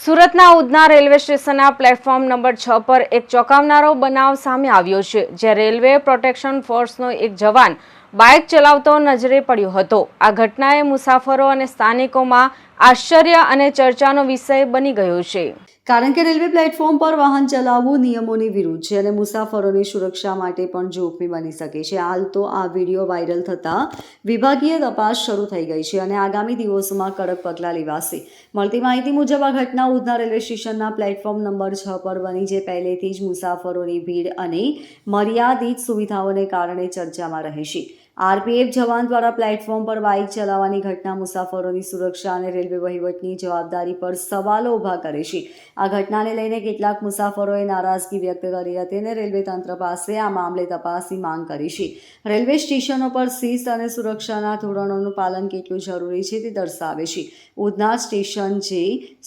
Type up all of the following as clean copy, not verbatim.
સુરતના ઉધના રેલવે સ્ટેશનના platform number 6 પર એક ચોંકાવનારો બનાવ સામે આવ્યો છે, જ્યાં રેલવે પ્રોટેક્શન ફોર્સનો એક જવાન બાઇક ચલાવતો નજરે પડ્યો હતો. આ ઘટનાએ મુસાફરો અને સ્થાનિકોમાં આશ્ચર્ય અને ચર્ચાનો વિષય બની ગયો છે. કારણ કે રેલવે પ્લેટફોર્મ પર વાહન ચલાવવું નિયમોની વિરુદ્ધ છે અને મુસાફરોની સુરક્ષા માટે પણ જોખમી બની શકે છે. હાલ તો આ વિડીયો વાયરલ થતાં વિભાગીય તપાસ શરૂ થઈ ગઈ છે અને આગામી દિવસોમાં કડક પગલાં લેવાશે. મળતી માહિતી મુજબ આ ઘટના ઉધના રેલવે સ્ટેશનના પ્લેટફોર્મ નંબર 6 પર બની, જે પહેલેથી જ મુસાફરોની ભીડ અને મર્યાદિત સુવિધાઓને કારણે ચર્ચામાં રહે છે. આરપીએફ જવાન દ્વારા પ્લેટફોર્મ પર બાઇક ચલાવવાની ઘટના મુસાફરોની સુરક્ષા અને રેલવે વહીવટની જવાબદારી પર સવાલો ઊભા કરે છે. આ ઘટનાને લઈને કેટલાક મુસાફરોએ નારાજગી વ્યક્ત કરી હતી અને રેલવે તંત્ર પાસે આ મામલે તપાસની માંગ કરી છે. રેલવે સ્ટેશનો પર શિસ્ત અને સુરક્ષાના ધોરણોનું પાલન કેટલું જરૂરી છે તે દર્શાવે છે. ઉધના સ્ટેશન, જે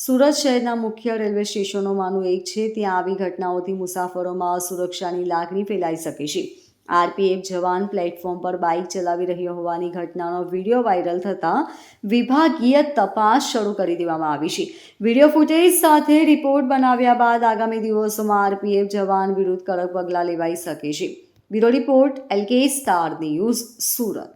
સુરત શહેરના મુખ્ય રેલવે સ્ટેશનોમાંનું એક છે, ત્યાં આવી ઘટનાઓથી મુસાફરોમાં અસુરક્ષાની લાગણી ફેલાઈ શકે છે. આરપીએફ જવાન પ્લેટફોર્મ પર બાઇક ચલાવી રહ્યો હોવાની ઘટનાનો વિડીયો વાયરલ થતાં વિભાગીય તપાસ શરૂ કરી દેવામાં આવી છે. વિડીયો ફૂટેજ સાથે રિપોર્ટ બનાવ્યા બાદ આગામી દિવસોમાં આરપીએફ જવાન વિરુદ્ધ કડક પગલાં લેવાઈ શકે છે. Bureau report, LK star news, Surat.